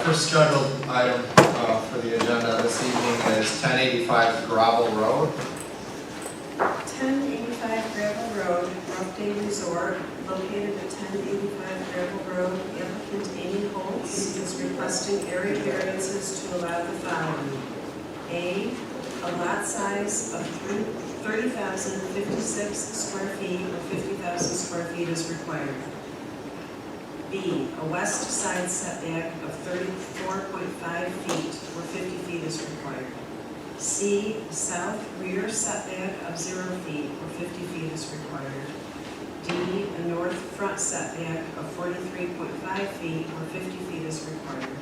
First scheduled item for the agenda this evening is 1085 Gravel Road. 1085 Gravel Road, Ruff Day Resort, located at 1085 Gravel Road. Applicant Amy Holtz is requesting area variances to allow the following. A lot size of 30,056 square feet or 50,000 square feet is required. B, a west side setback of 34.5 feet or 50 feet is required. C, south rear setback of 0 feet or 50 feet is required. D, a north front setback of 43.5 feet or 50 feet is required.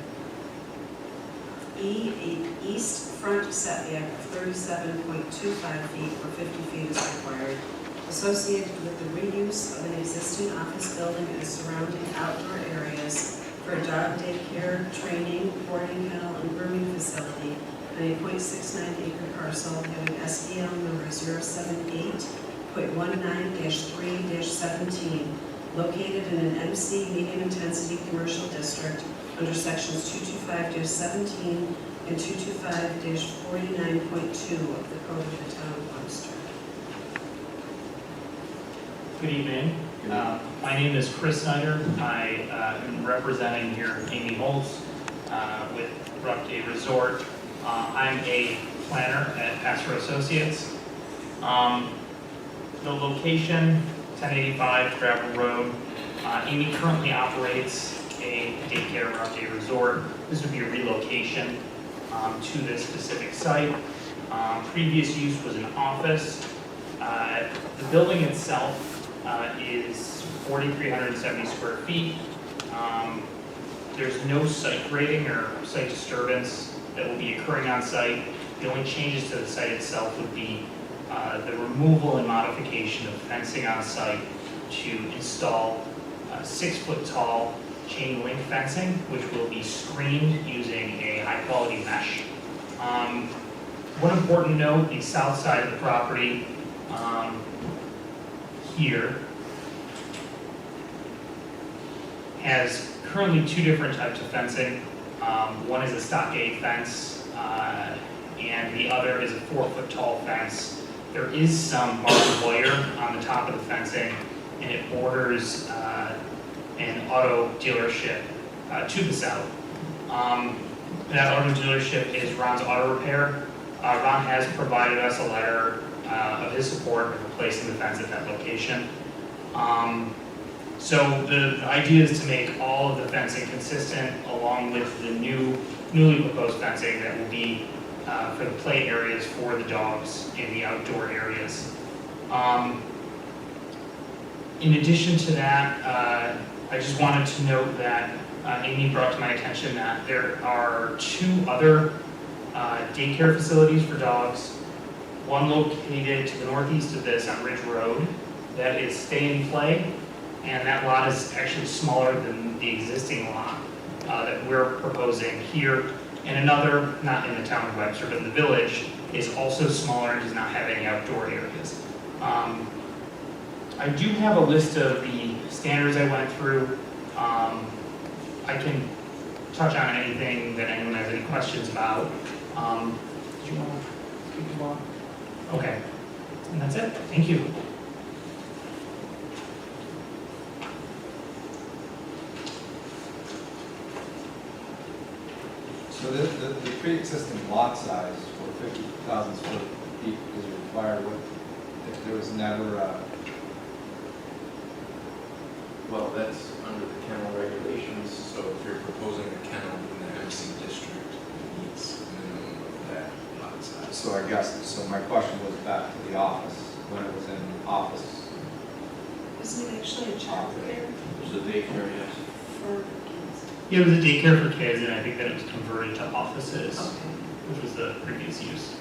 E, a east front setback of 37.25 feet or 50 feet is required, associated with the reuse of an existing office building and surrounding outdoor areas for a dog daycare, training, boarding kennel, and grooming facility on a 0.69 acre parcel having SBL number 078.19-3-17, located in an MC medium intensity commercial district under sections 225-17 and 225-49.2 of the Code of the Town of Webster. Good evening. My name is Chris Snyder. I am representing here Amy Holtz with Ruff Day Resort. I'm a planner at Pastor Associates. The location, 1085 Gravel Road. Amy currently operates a daycare Ruff Day Resort. This would be a relocation to this specific site. Previous use was an office. The building itself is 4,370 square feet. There's no site grading or site disturbance that will be occurring on site. The only changes to the site itself would be the removal and modification of fencing on site to install 6-foot tall chain link fencing, which will be screened using a high quality mesh. One important note, the south side of the property here has currently 2 different types of fencing. One is a stockade fence, and the other is a 4-foot tall fence. There is some barbed wire on the top of the fencing, and it borders an auto dealership to the south. That auto dealership is Ron's Auto Repair. Ron has provided us a letter of his support of replacing the fence at that location. So the idea is to make all of the fencing consistent along with the newly proposed fencing that will be for the play areas for the dogs in the outdoor areas. In addition to that, I just wanted to note that Amy brought to my attention that there are 2 other daycare facilities for dogs. One located to the northeast of this on Ridge Road that is stay and play, and that lot is actually smaller than the existing lot that we're proposing here. And another, not in the town of Webster, but in the village, is also smaller and does not have any outdoor areas. I do have a list of the standards I went through. I can touch on anything that anyone has any questions about. Did you want to speak as well? Okay, and that's it. Thank you. So the pre-existing lot size for 50,000 square feet is required if there was never Well, that's under the kennel regulations, so if you're proposing a kennel in the MC district, it needs a minimum of that lot size. So my question was back to the office, when it was in office. Isn't it actually a child care There's a daycare, yes. for kids? Yeah, it was a daycare for kids, and I think that it was converted to offices, Okay. which was the previous use.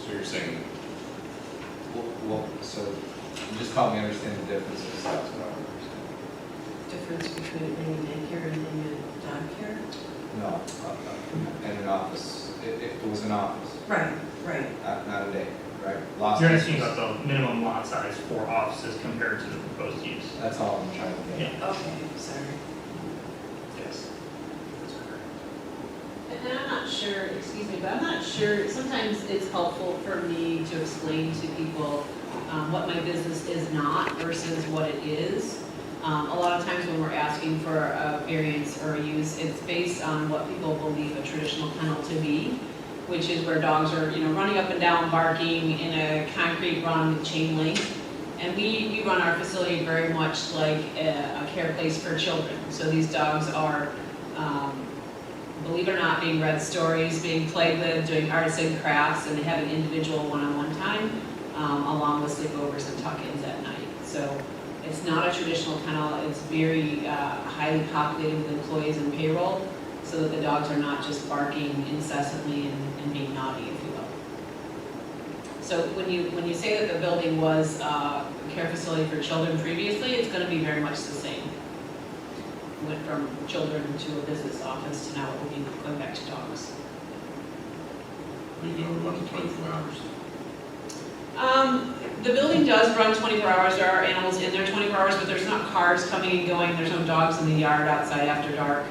So you're saying, So you just help me understand the differences, that's what I don't understand. Difference between being a daycare and being a dog care? No, in an office, it was an office, Right. not a day, right? You're asking about the minimum lot size for offices compared to the proposed use. That's all I'm trying to get. Yeah. Okay, sorry. yes. sure, excuse me, but I'm not sure, sometimes it's helpful for me to explain to people what my business is not versus what it is. A lot of times when we're asking for a variance or a use, it's based on what people believe a traditional kennel to be, which is where dogs are, running up and down, barking in a concrete run with chain link. And we run our facility very much like a care place for children. So these dogs are, believe it or not, being read stories, being played with, doing arts and crafts, and they have an individual one-on-one time, along with sleepovers and tuck-ins at night. So it's not a traditional kennel. It's very highly populated with employees and payroll, so that the dogs are not just barking incessantly and being naughty, if you will. So when you say that the building was a care facility for children previously, it's going to be very much the same. Went from children to a business office to now it will be going back to dogs. We go run 24 hours. The building does run 24 hours. There are animals in there 24 hours, but there's not cars coming and going. There's no dogs in the yard outside after dark.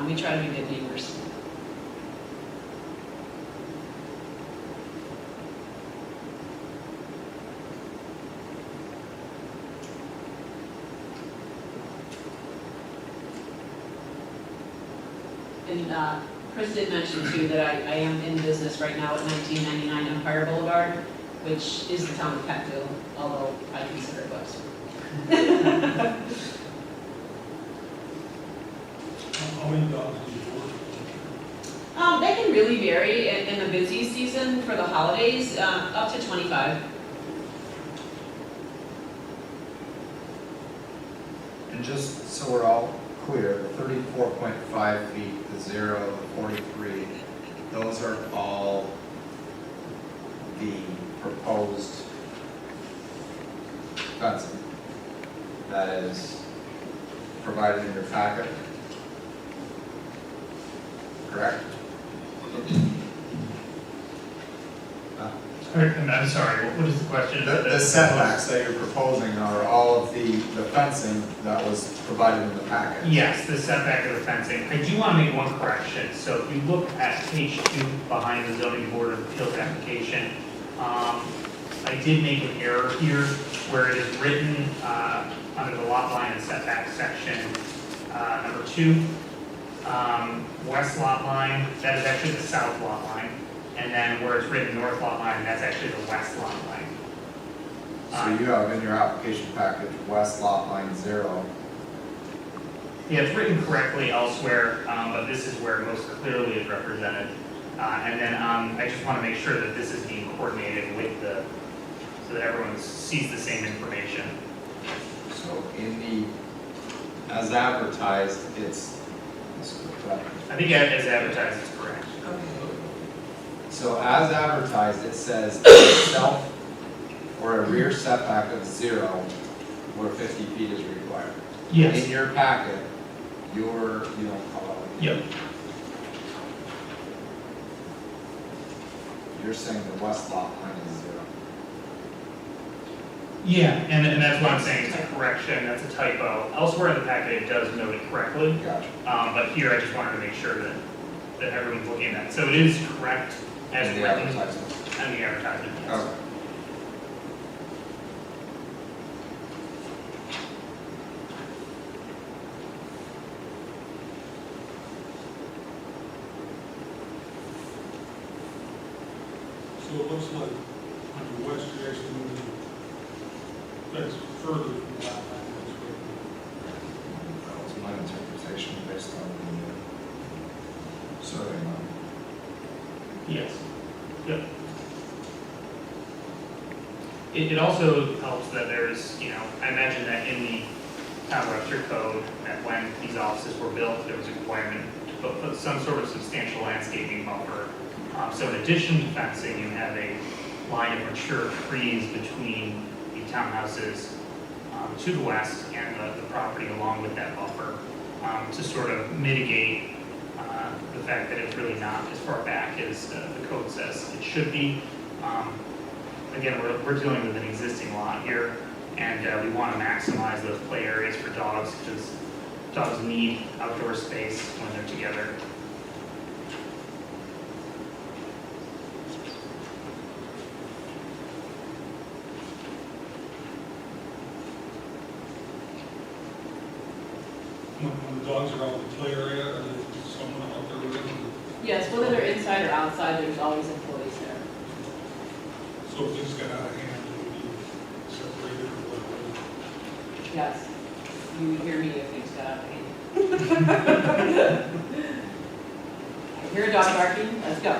We try to be good neighbors. And Chris did mention too that I am in business right now at 1999 Empire Boulevard, which is the town of Peckville, although I consider it Webster. How many dogs do you work? They can really vary in the busy season for the holidays, up to 25. And just so we're all clear, the 34.5 feet, the 0, the 43, those are all the proposed fencing that is provided in your packet, correct? I'm sorry, what is the question? The setbacks that you're proposing are all of the fencing that was provided in the packet. Yes, the setback of the fencing. I do want to make one correction. So if you look at page 2 behind the zoning board of appeals application, I did make an error here where it is written under the lot line and setback section, number 2, west lot line, that is actually the south lot line. And then where it's written north lot line, that's actually the west lot line. So you have in your application package, west lot line 0. Yeah, it's written correctly elsewhere, but this is where it most clearly is represented. And then I just want to make sure that this is being coordinated with so that everyone sees the same information. So in the, as advertised, it's correct. I think as advertised, it's correct. Okay. So as advertised, it says a self or a rear setback of 0 where 50 feet is required. In your packet, you don't call out. Yep. You're saying the west lot line is 0. Yeah, and that's what I'm saying, it's a correction, that's a typo. Elsewhere in the packet, it does note it correctly, Gotcha. but here I just wanted to make sure that everyone's looking at that. So it is correct as In the written advertisement. and the advertisement. Yes. Okay. So it looks like on the west, you're actually moving, that's further from the lot line. That was my interpretation based on the survey map. Yes. Yep. It also helps that there's, I imagine that in the town Webster code, that when these offices were built, there was a requirement to put some sort of substantial landscaping buffer. So in addition to fencing, you have a line of mature trees between the townhouses to the west and the property along with that buffer to sort of mitigate the fact that it's really not as far back as the code says it should be. Again, we're dealing with an existing lot here, and we want to maximize those play areas for dogs because dogs need outdoor space when they're together. the dogs are out in the play area, or there's someone out there with them? Yes, whether they're inside or outside, there's always employees there. So if things got out of hand, they would be separated or whatever. Yes, you hear me if things got out of hand. I hear a dog barking, let's go.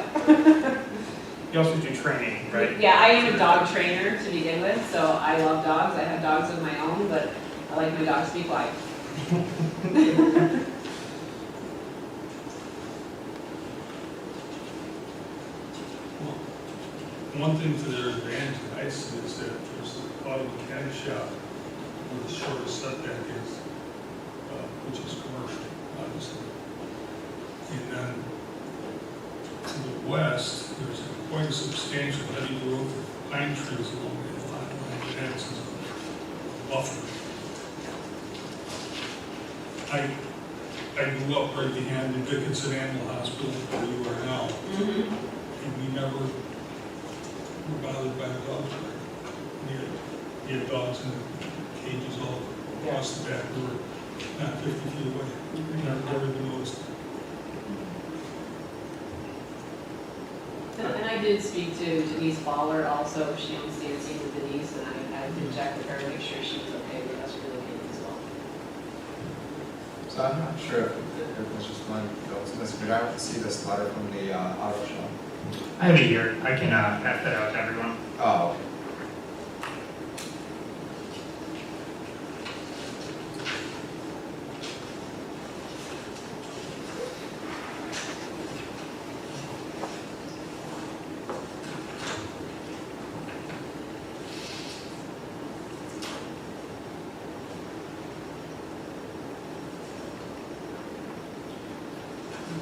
You also do training, right? Yeah, I am a dog trainer to begin with, so I love dogs. I have dogs of my own, but I like my dogs to be quiet. One thing to their advantage that I see is that there's a auto mechanic shop where the shortest setback is, which is commercial, obviously. And then to the west, there's quite a substantial heavy growth of pine trees along the lot line that acts as a buffer. I grew up right behind the Dickinson Animal Hospital where you are now, and we never were bothered by the dogs. We had dogs in cages all across the back. We were not 50 feet away. Never even noticed. And I did speak to Denise Baller also. She owns CNC with Denise, and I did check with her to make sure she was okay with us relocating as well. So I'm not sure if it was just one goes in this, but I don't see this letter from the auto shop. I have it here. I can pass that out to everyone. Oh,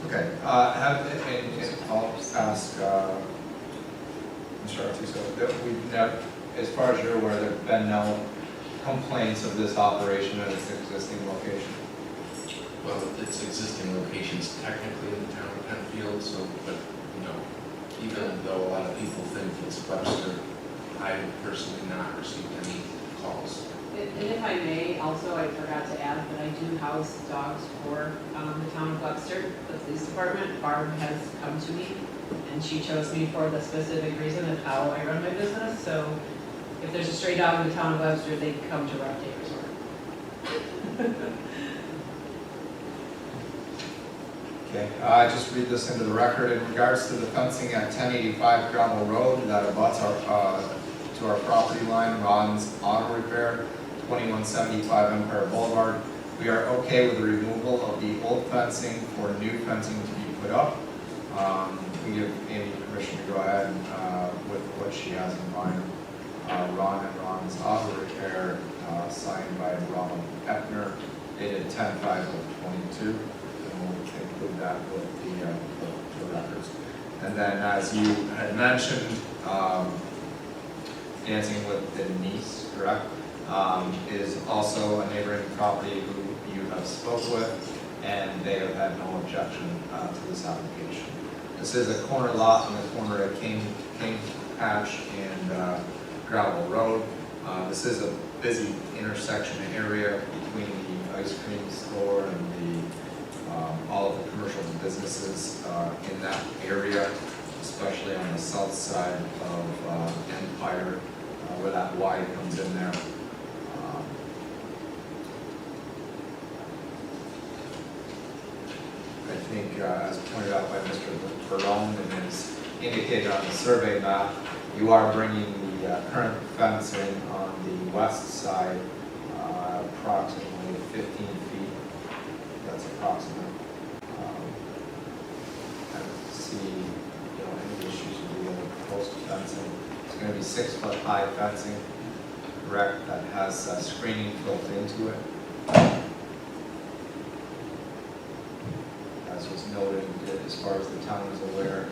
okay. Okay, and I'll ask, Mr. Artuso, that we've never, as far as you're aware, there have been no complaints of this operation at its existing location? Well, it's existing locations technically in the town of Penfield, so, but, you know, even though a lot of people think it's Webster, I personally not received any calls. And if I may, also, I forgot to add that I do house dogs for the town of Webster, the police department. Barb has come to me, and she chose me for the specific reason of how I run my business. So if there's a stray dog in the town of Webster, they come to Ruff Day Resort. Okay, just read this into the record. In regards to the fencing at 1085 Gravel Road that abuts to our property line, Ron's Auto Repair, 2175 Empire Boulevard, we are okay with the removal of the old fencing for new fencing to be put up. We give Amy permission to go ahead with what she has in mind. Ron and Ron's Auto Repair, signed by Ronald Eppner, dated 10/5/22. We'll include that with the records. And then, as you had mentioned, dancing with Denise, correct, is also a neighboring property who you have spoke with, and they have had no objection to this application. This is a corner lot on the corner of King Patch and Gravel Road. This is a busy intersection area between the ice cream store and all of the commercial businesses in that area, especially on the south side of Empire, where that Y comes in there. I think, as pointed out by Mr. Barone and is indicated on the survey map, you are bringing the current fence in on the west side, approximately 15 feet. That's approximate. I don't see, any issues with the post fencing. It's going to be 6-foot high fencing, correct? That has screening built into it. As was noted, as far as the town is aware,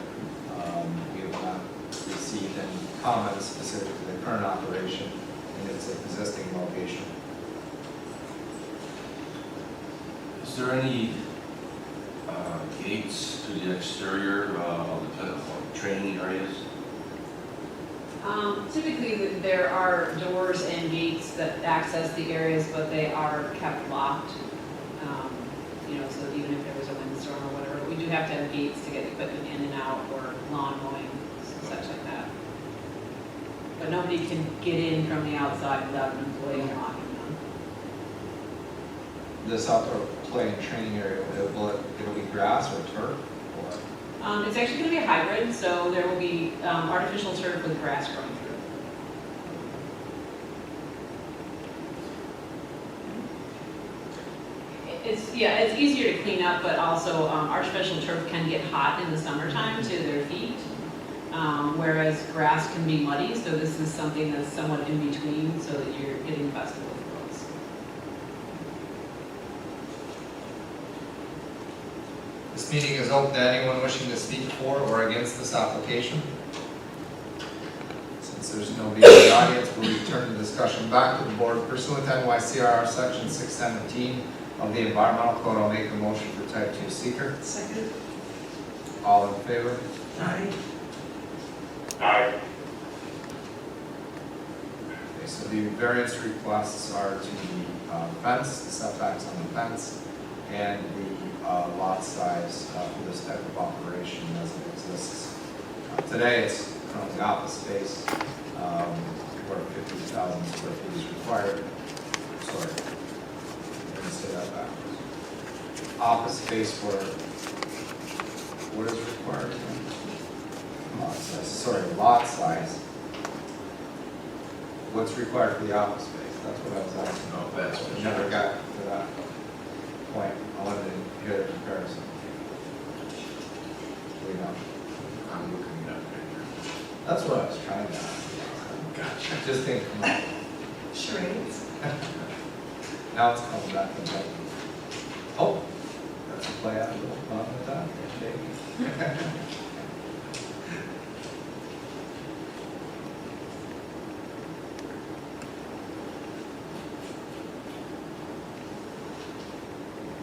we have not received any comments specific to the current operation in its existing location. Is there any gates to the exterior of the training areas? Typically, there are doors and gates that access the areas, but they are kept locked. so that even if there was a windstorm or whatever, we do have to have gates to get equipment in and out, or lawn mowing, such like that. But nobody can get in from the outside without an employee unlocking them. This outdoor play and training area, it'll be grass or turf, or? It's actually gonna be a hybrid, so there will be artificial turf with grass growing through. It's easier to clean up, but also artificial turf can get hot in the summertime to their feet, whereas grass can be muddy, so this is something that's somewhat in between, so that you're getting festival flows. This meeting is open to anyone wishing to speak for or against this application. Since there's nobody in the audience, we'll return the discussion back to the board pursuant to NYCRR section 617 of the Environmental Code. I'll make a motion for type 2 seeker. Second. All in favor? Aye. Aye. Okay, so the variance requests are to the fence, the setbacks on the fence, and the lot size for this type of operation as it exists. Today, it's currently office space where 50,000 square feet is required. Sorry, I'm going to say that backwards. Office space where what is required? Lot size. Sorry, lot size. What's required for the office space? That's what I was asking. No, that's We never got to that point. I wanted to hear the comparison. You know, I'm looking it up right that's what I was trying to ask. now. Gotcha. I just think, Charades. now it's coming back to me. Oh, that's a play out a little fun with that. Maybe.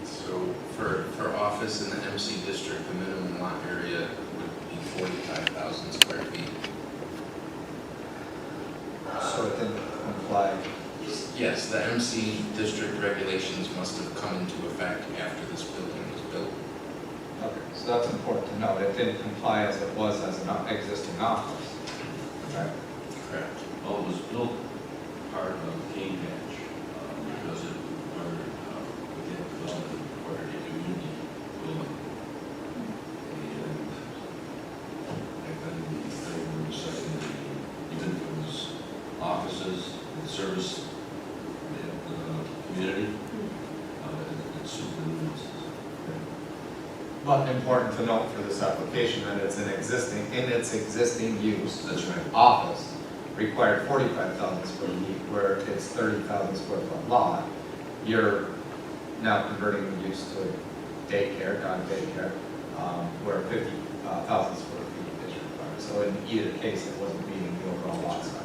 So for office in the MC district, the minimum lot area would be 45,000 square feet. So it didn't comply. Yes, the MC district regulations must have come into effect after this building was built. Okay, so that's important to note. It didn't comply as it was as an existing office. Okay. Correct. Well, it was built part of King Hatch, because it required, within development, required a community building. And back then, they were assessing even if it was offices and service, the community, it's super needs. But important to note for this application that it's in its existing use. That's right. Office required 45,000 square feet, where it's 30,000 square foot lot. You're now converting the use to daycare, dog daycare, where 50,000 square feet is required. So in either case, it wasn't meeting the overall lot size.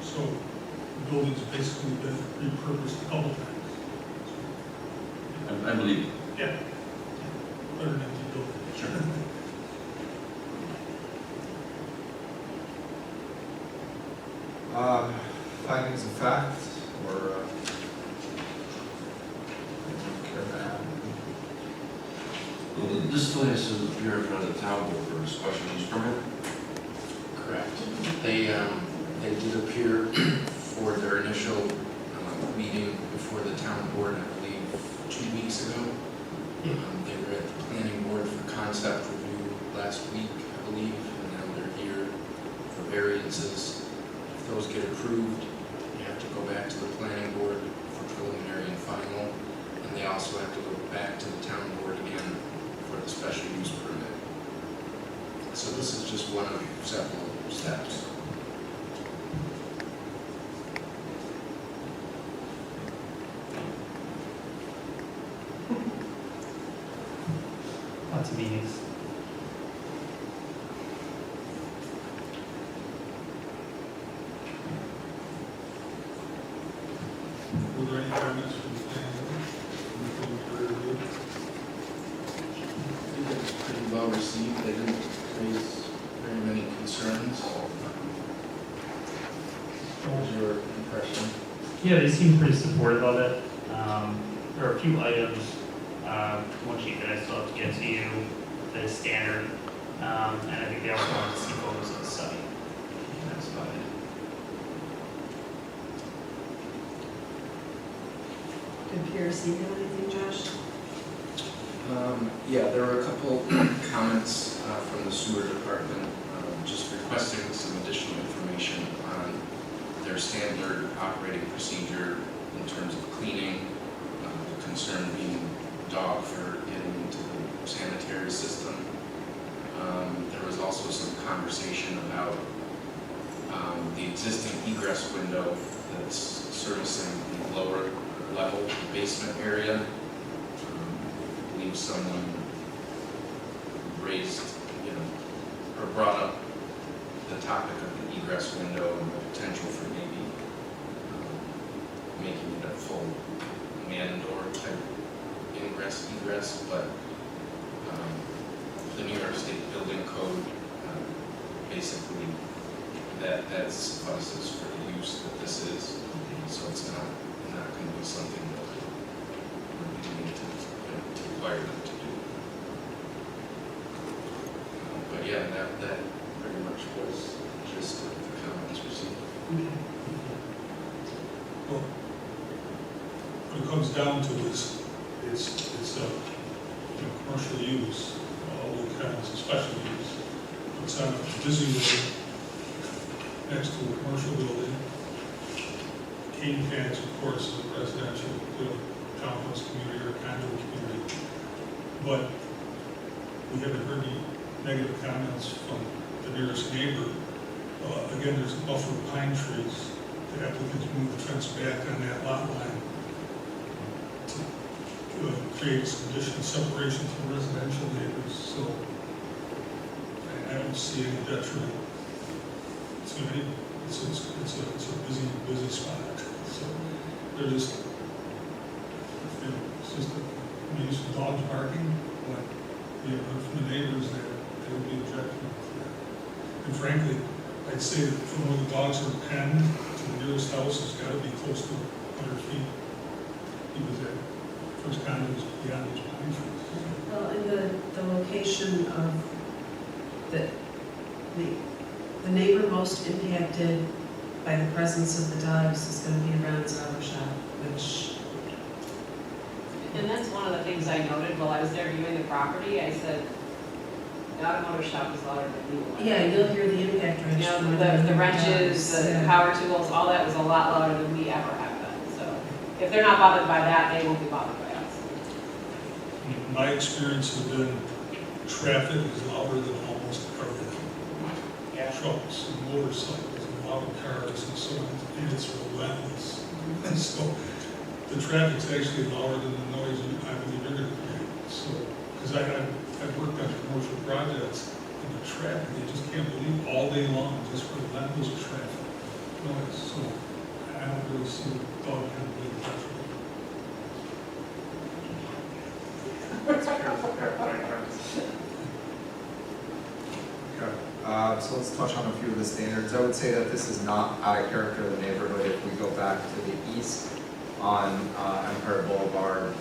So the building's basically been repurposed a couple times. I believe. Yeah. Better than empty building. Sure. Findings of fact, or care to add? Well, this still has to appear in front of the town board for a special use permit. Correct. They did appear for their initial meeting before the town board, I believe, 2 weeks ago. They were at the planning board for concept review last week, I believe, and now they're here for variances. If those get approved, you have to go back to the planning board for preliminary and final, and they also have to go back to the town board again for the special use permit. So this is just one of several steps. Lots of meetings. Were there any comments from the planning board? Anything for review? I think it was pretty well received. They didn't raise very many concerns. Those are them? Yeah, they seem pretty supportive of it. There are a few items, one sheet that I still have to get to you that is standard. And I think they also want to see photos of the site. And that's about it. Did PRC do anything, Josh? Yeah, there were a couple comments from the sewer department, just requesting some additional information on their standard operating procedure in terms of cleaning, the concern being dog fur getting into the sanitary system. There was also some conversation about the existing egress window that's servicing the lower level basement area. I believe someone raised, or brought up the topic of the egress window and the potential for maybe making it a full man door type egress, but the New York State Building Code basically that suffices for the use that this is, so it's not going to be something that we need to require them to do. But yeah, that pretty much was just the comments received. Well, when it comes down to this, it's commercial use, all the kinds of special use. It's on a busy road next to a commercial building. Cane cans, of course, is a residential, townhouse community or condo community. But we haven't heard any negative comments from the nearest neighbor. Again, there's a buffer of pine trees. The applicants move the fence back on that lot line to create some additional separation from residential neighbors. So I don't see any detriment to any. It's a busy spot. So they're just, it's just maybe some dogs barking, but we have heard from the neighbors that they would be objecting to that. And frankly, I'd say that from where the dogs are penned to the nearest house has got to be close to 100 feet. Because that first condo is beyond those pine trees. Well, and the location of the neighbor most impacted by the presence of the dogs is going to be around his auto shop, which, And that's one of the things I noted while I was there viewing the property. I said, the automotive shop is louder than you. yeah, you'll hear the impact You wrench. know, more than the wrenches, the yeah. power tools, all that was a lot louder than we ever have been. So if they're not bothered by that, they won't be bothered by us. My experience has been traffic is louder than almost everything. Yeah. Trucks and motorcycles and auto cars and so on, and it's relentless. And so the traffic's actually louder than the noise I believe you're going to create. So, because I've worked on commercial projects, and the traffic, you just can't believe all day long, just relentless traffic noise. So I don't really see the dog kind of being detriment. So let's touch on a few of the standards. I would say that this is not out of character of the neighborhood. If we go back to the east on Empire Boulevard,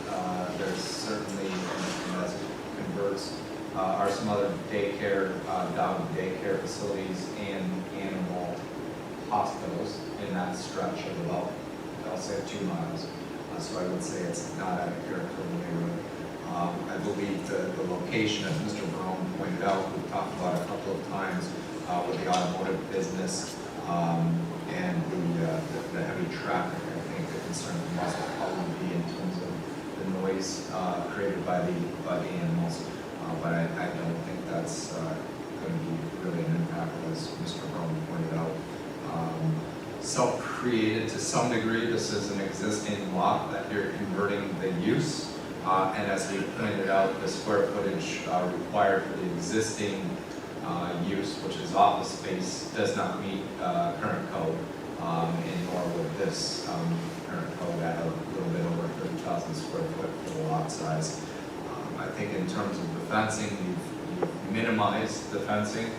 there's certainly, and as it converts, are some other daycare, dog daycare facilities and animal hospitals in that stretch of about, I'll say 2 miles. So I would say it's not out of character of the neighborhood. I believe the location, as Mr. Barone pointed out, we've talked about a couple of times with the automotive business and the heavy traffic. I think the concern must probably be in terms of the noise created by the animals. But I don't think that's going to be really an impact, as Mr. Barone pointed out. Self-created to some degree. This is an existing lot that you're converting the use. And as we pointed out, the square footage required for the existing use, which is office space, does not meet current code, and nor would this current code at a little bit over 30,000 square foot for the lot size. I think in terms of the fencing, you've minimized the fencing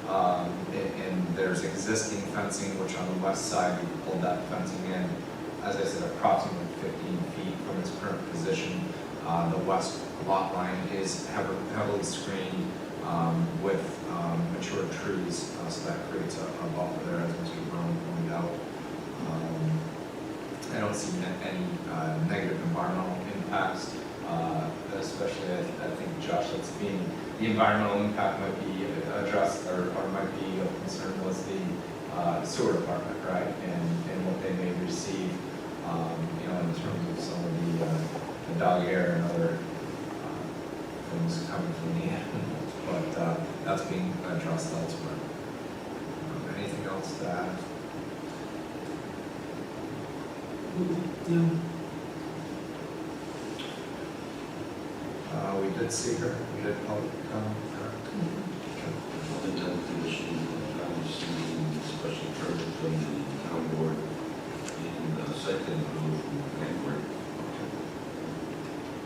And there's existing fencing, which on the west side, we pulled that fencing in, as I said, approximately 15 feet from its current position. The west lot line is heavily screened with mature trees, so that creates a buffer there, as Mr. Brown pointed out. I don't see any negative environmental impacts, especially I think, Josh, that's being, the environmental impact might be addressed or might be of concern was the sewer department, right? And what they may receive, you know, in terms of some of the dog air and other things coming from the animals, but that's being addressed elsewhere. Anything else to add? No. We did see her, we did public comment. The tenth condition, receiving special permit from the town board and site plan approval from the planning board.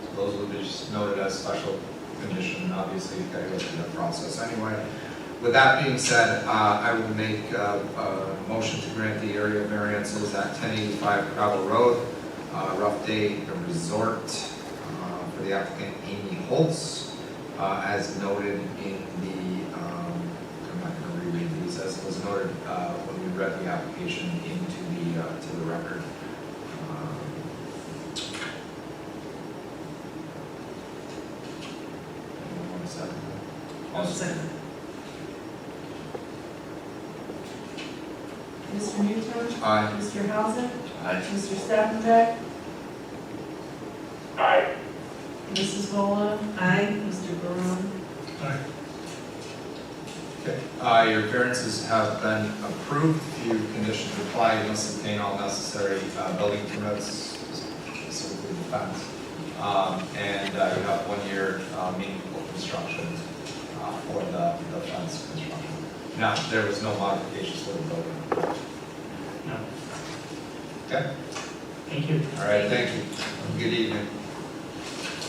So those will be just noted as special condition, obviously you've got to go through the process anyway. With that being said, I will make a motion to grant the area variances at 1085 Gravel Road, Ruff Day Resort, for the applicant Amy Holtz, as noted in the, I'm not going to reread these, as was noted when we read the application into to the record. Anyone want to second that? I'll second. Mr. Newton. Aye. Mr. Hausen. Aye. Mr. Steppenbeck. Aye. Mrs. Bola. Aye. Mr. Barone. Aye. Okay, your variances have been approved. Few conditions apply. You must obtain all necessary building permits, specifically the fence. And you have 1 year meaningful construction for the fence construction. Now, there was no modifications to the building. No. Okay, Thank you. all right, thank you. Good evening.